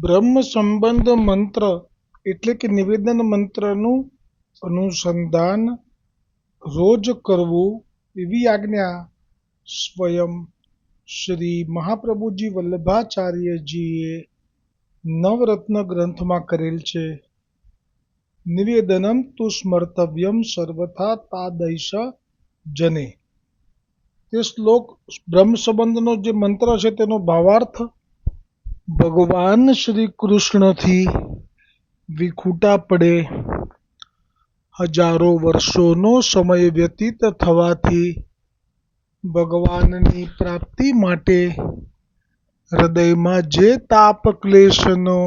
બ્રહ્મ સંબંધ મંત્ર એટલે કે નિવેદન મંત્રનું અનુસંધાન રોજ કરવું એવી આજ્ઞા સ્વયં શ્રી મહાપ્રભુજી વલ્લભાચાર્યજીએ નવરત્ન ગ્રંથમાં કરેલ છે. નિવેદનમ તુ સ્મર્તવ્યમ સર્વથા તાદૈશ જને. તે શ્લોક બ્રહ્મ સંબંધનો જે મંત્ર છે તેનો ભાવાર્થ ભગવાન શ્રી કૃષ્ણથી વિખૂટા પડે હજારો વર્ષોનો સમય વ્યતીત થવાથી ભગવાનની પ્રાપ્તિ માટે હૃદયમાં જે તાપ ક્લેશનો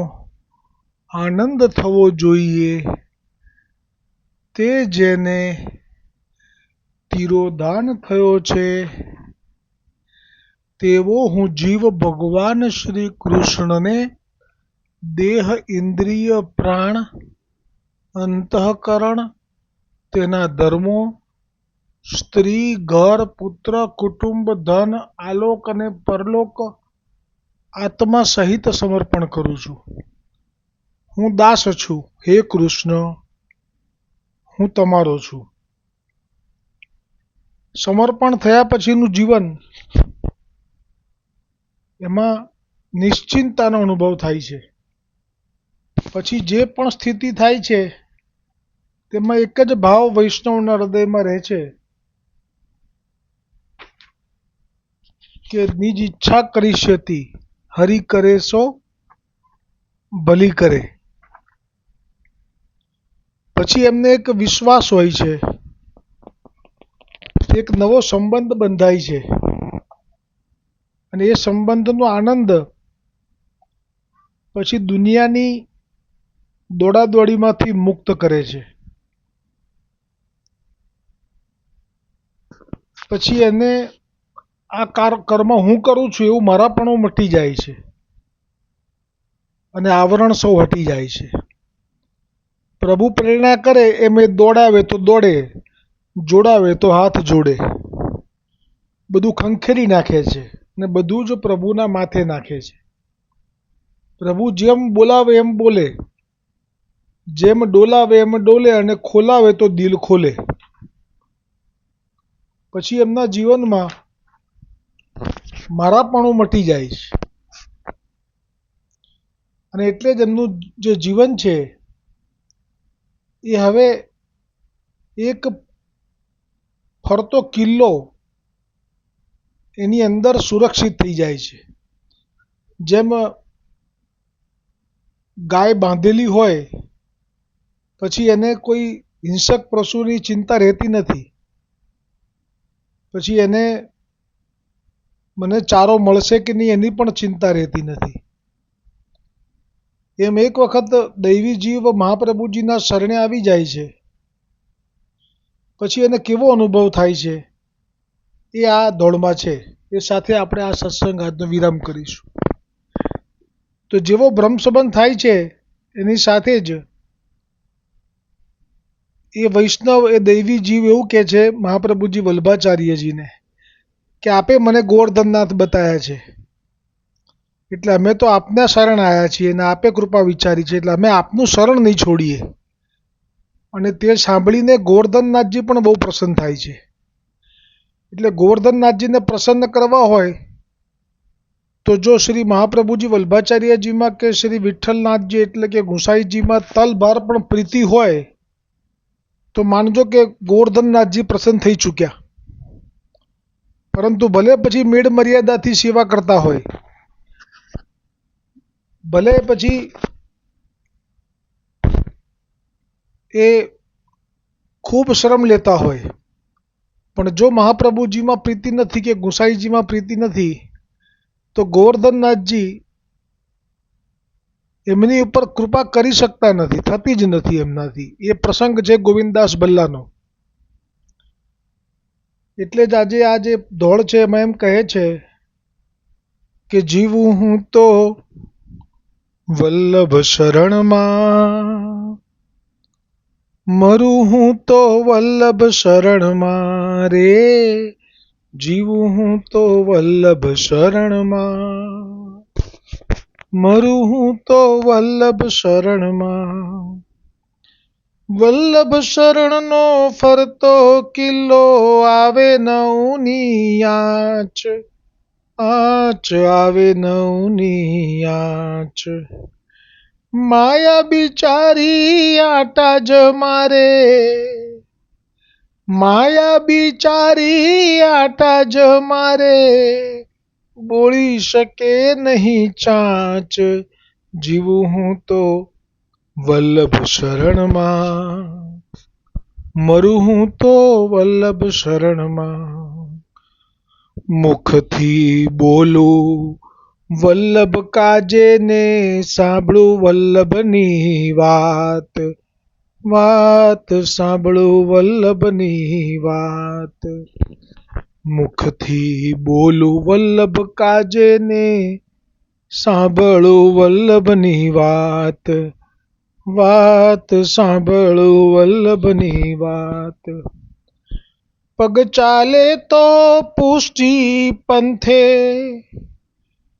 આનંદ થવો જોઈએ તે જેને તિરોધાન થયો છે તેવો હું જીવ ભગવાન શ્રી કૃષ્ણને દેહ ઇન્દ્રિય પ્રાણ અંતઃકરણ તેના ધર્મો સ્ત્રી ઘર પુત્ર કુટુંબ ધન આલોક અને પરલોક આત્મા સહિત સમર્પણ કરું છું. હું દાસ છું, હે કૃષ્ણ, હું તમારો છું. સમર્પણ થયા પછીનું જીવન એમાં નિશ્ચિંતતાનો અનુભવ થાય છે. પછી જે પણ સ્થિતિ થાય છે તેમાં એક જ ભાવ વૈષ્ણવના હૃદયમાં રહે છે કે નિજ ઈચ્છા કરીષ્યતિ, હરિ કરે સો ભલી કરે. પછી એમને એક વિશ્વાસ હોય છે, એક નવો સંબંધ બંધાય છે અને એ સંબંધનો આનંદ પછી દુનિયાની દોડાદોડીમાંથી મુક્ત કરે છે. પછી એને આ કર્મ હું કરું છું એવું મારાપણું મટી જાય છે અને આવરણ સૌ હટી જાય છે. પ્રભુ પ્રેરણા કરે એમ એ દોડાવે તો દોડે, જોડાવે તો હાથ જોડે, બધું ખંખેરી નાખે છે ને બધું જ પ્રભુના માથે નાખે છે. પ્રભુ જેમ બોલાવે એમ બોલે, જેમ ડોલાવે એમ ડોલે અને ખોલાવે તો દિલ ખોલે. પછી એમના જીવનમાં મારાપણું મટી જાય છે અને એટલે જ એમનું જે જીવન છે એ હવે એક ફરતો કિલ્લો એની અંદર સુરક્ષિત થઈ જાય છે. જેમ ગાય બાંધેલી હોય પછી એને કોઈ હિંસક પશુની ચિંતા રહેતી નથી. પછી એને મને ચારો મળશે કે નહીં એની પણ ચિંતા રહેતી નથી. એમ એક વખત દૈવી જીવ મહાપ્રભુજીના શરણે આવી જાય છે પછી એને કેવો અનુભવ થાય છે એ આ દોડમાં છે. એ સાથે આપણે આ સત્સંગ આજનો વિરામ કરીશું. તો જેવો બ્રહ્મ સંબંધ થાય છે એની સાથે જ એ વૈષ્ણવ એ દૈવી જીવ એવું કહે છે મહાપ્રભુજી વલ્લભાચાર્યજીને કે આપે મને ગોવર્ધનનાથ બતાવ્યા છે એટલે અમે તો આપના શરણ આવ્યા છીએ અને આપે કૃપા વિચારી છે એટલે અમે આપનું શરણ નહીં છોડીએ. અને તે સાંભળીને ગોવર્ધનનાથજી પણ બહુ પ્રસન્ન થાય છે. એટલે ગોવર્ધનનાથજીને પ્રસન્ન કરવા હોય તો જો શ્રી મહાપ્રભુજી વલ્લભાચાર્યજીમાં કે શ્રી વિઠ્ઠલનાથજી એટલે કે ગુસાઈજીમાં તલભાર પણ પ્રીતિ હોય તો માનજો કે ગોવર્ધનનાથજી પ્રસન્ન થઈ ચૂક્યા. પરંતુ ભલે પછી મેળ મર્યાદાથી સેવા કરતા હોય, ભલે પછી એ ખૂબ શ્રમ લેતા હોય, પણ જો મહાપ્રભુજીમાં પ્રીતિ નથી કે ગુસાઈજીમાં પ્રીતિ નથી તો ગોવર્ધનનાથજી એમની ઉપર કૃપા કરી શકતા નથી, થતી જ નથી એમનાથી. એ પ્રસંગ છે ગોવિંદદાસ ભલ્લાનો. એટલે જ આજે આ જે દોડ છે એમાં એમ કહે છે કે જીવું હું તો વલ્લભ શરણમાં, મરું હું તો વલ્લભ શરણમાં રે, જીવું હું તો વલ્લભ શરણમાં. મરું હું તો વલ્લભ શરણમાં. વલ્લભ શરણનો ફરતો કિલ્લો આવે નવની આંચ. આંચ આવે નવની આંચ. માયા બિચારી આટા જ મારે. માયા બિચારી આટા જ મારે. બોળી શકે નહીં ચાંચ. જીવું હું તો વલ્લભ શરણમાં. મરું હું તો વલ્લભ શરણમાં. મુખથી બોલું વલ્લભ કાજે ને સાંભળું વલ્લભની વાત. વાત સાંભળું વલ્લભની વાત. મુખથી બોલું વલ્લભ કાજે ને સાંભળું વલ્લભની વાત. વાત સાંભળું વલ્લભની વાત. પગ ચાલે તો પુષ્ટિ પંથે.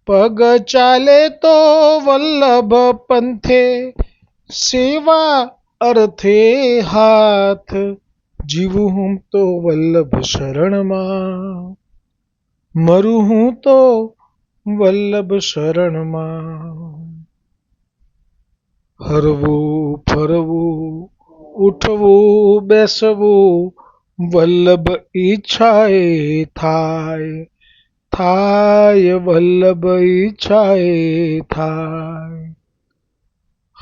પગ ચાલે તો વલ્લભ પંથે. સેવા અર્થે હાથ. જીવું હું તો વલ્લભ શરણમાં. મરું હું તો વલ્લભ શરણમાં. હરવું ફરવું ઉઠવું બેસવું વલ્લભ ઈચ્છાએ થાય. થાય વલ્લભ ઈચ્છાએ થાય.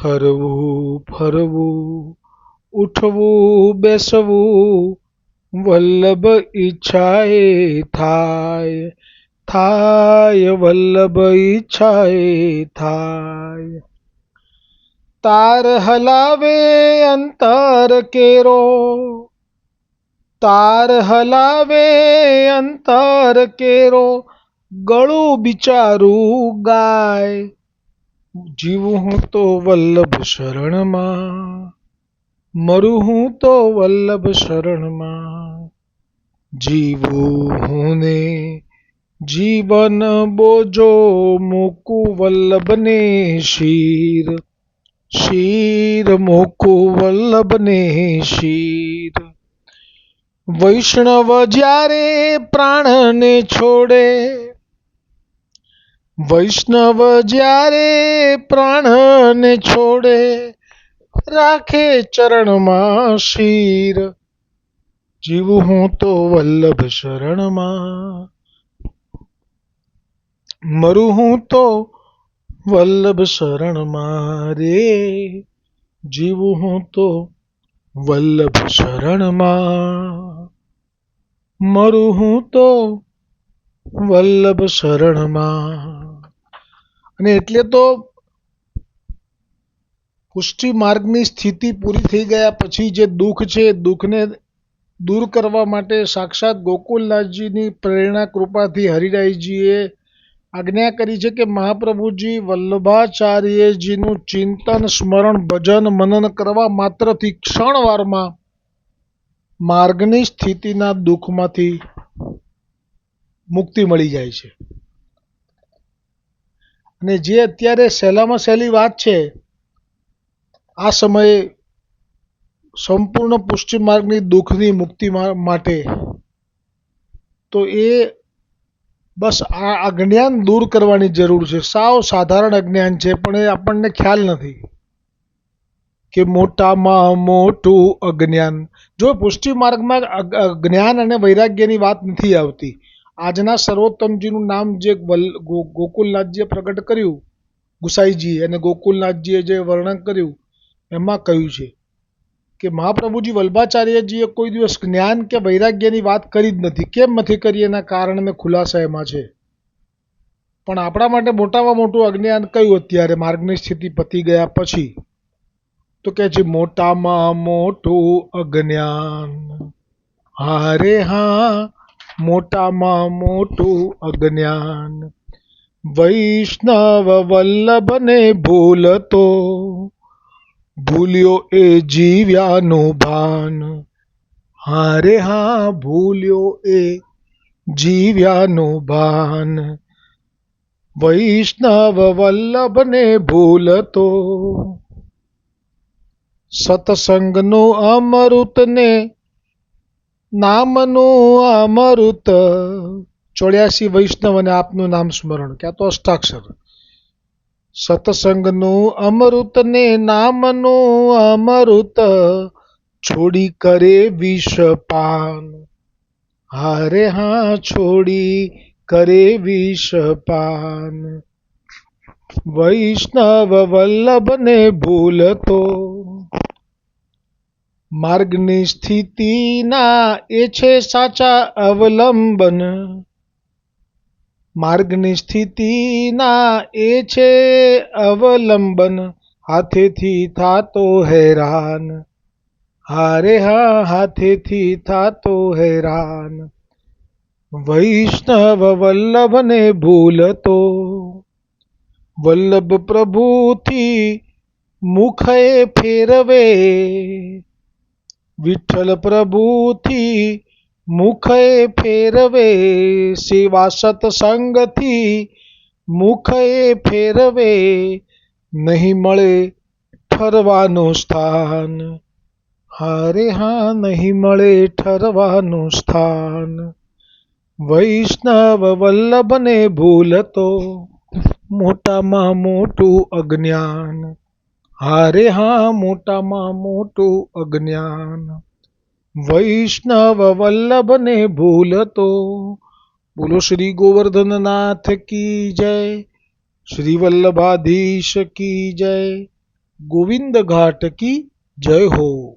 હરવું ફરવું ઉઠવું બેસવું વલ્લભ ઈચ્છાએ થાય. થાય વલ્લભ ઈચ્છાએ થાય. તાર હલાવે અંતર કેરો. તાર હલાવે અંતર કેરો. ગળું બિચારું ગાય. જીવું હું તો વલ્લભ શરણમાં. મરું હું તો વલ્લભ શરણમાં. જીવું હું ને જીવન બોજો મૂકું વલ્લભને શીર. શીર મૂકું વલ્લભને શીર. વૈષ્ણવ જ્યારે પ્રાણને છોડે. વૈષ્ણવ જ્યારે પ્રાણને છોડે. રાખે ચરણમાં શીર. જીવું હું તો વલ્લભ શરણમાં. મરું હું તો વલ્લભ શરણમાં રે. જીવું હું તો વલ્લભ શરણમાં. મરું હું તો વલ્લભ શરણમાં. અને એટલે તો પુષ્ટિ માર્ગની સ્થિતિ પૂરી થઈ ગયા પછી જે દુઃખ છે એ દુઃખને દૂર કરવા માટે સાક્ષાત ગોકુલનાથજીની પ્રેરણા કૃપાથી હરિરાયજીએ આજ્ઞા કરી છે કે મહાપ્રભુજી વલ્લભાચાર્યજીનું ચિંતન સ્મરણ ભજન મનન કરવા માત્રથી ક્ષણવારમાં માર્ગની સ્થિતિના દુઃખમાંથી મુક્તિ મળી જાય છે. અને જે અત્યારે સહેલામાં સહેલી વાત છે આ સમયે સંપૂર્ણ પુષ્ટિ માર્ગની દુઃખની મુક્તિ માટે તો એ બસ આ અજ્ઞાન દૂર કરવાની જરૂર છે. સાવ સાધારણ અજ્ઞાન છે પણ એ આપણને ખ્યાલ નથી કે મોટામાં મોટું અજ્ઞાન. જો પુષ્ટિ માર્ગમાં જ્ઞાન અને વૈરાગ્યની વાત નથી આવતી. આજના સર્વોત્તમજીનું નામ જે ગોકુલનાથજીએ પ્રગટ કર્યું ગુસાઈજીએ અને ગોકુલનાથજીએ જે વર્ણન કર્યું એમાં કહ્યું છે કે મહાપ્રભુજી વલ્લભાચાર્યજીએ કોઈ દિવસ જ્ઞાન કે વૈરાગ્યની વાત કરી જ નથી. કેમ નથી કરી એના કારણ અને ખુલાસા એમાં છે. પણ આપણા માટે મોટામાં મોટું અજ્ઞાન કયું અત્યારે માર્ગની સ્થિતિ પતી ગયા પછી? તો કે છે મોટામાં મોટું અજ્ઞાન. હારે હા મોટામાં મોટું અજ્ઞાન. વૈષ્ણવ વલ્લભને ભૂલતો ભૂલ્યો એ જીવ્યાનું ભાન. હારે હા ભૂલ્યો એ જીવ્યાનું ભાન. વૈષ્ણવ વલ્લભને ભૂલતો સત્સંગનું અમૃત ને નામનું અમૃત. 84 વૈષ્ણવ અને આપનું નામ સ્મરણ. ક્યાં તો અષ્ટાક્ષર. સત્સંગનું અમૃત ને નામનું અમૃત છોડી કરે વિષપાન. હારે હા છોડી કરે વિષપાન. વૈષ્ણવ વલ્લભને ભૂલતો માર્ગની સ્થિતિના એ છે સાચા અવલંબન. માર્ગની સ્થિતિના એ છે અવલંબન. હાથેથી થાતો હેરાન. હારે હા હાથેથી થાતો હેરાન. વૈષ્ણવ વલ્લભને ભૂલતો વલ્લભ પ્રભુથી મુખે ફેરવે. વિઠ્ઠલ પ્રભુથી મુખે ફેરવે. સેવા સત્સંગથી મુખે ફેરવે. નહીં મળે ઠરવાનું સ્થાન. હારે હા નહીં મળે ઠરવાનું સ્થાન. વૈષ્ણવ વલ્લભને ભૂલતો મોટામાં મોટું અજ્ઞાન. હારે હા મોટામાં મોટું અજ્ઞાન. વૈષ્ણવ વલ્લભને ભૂલતો. બોલો શ્રી ગોવર્ધનનાથ કી જય. શ્રી વલ્લભાધીશ કી જય. ગોવિંદ ઘાટ કી જય હો.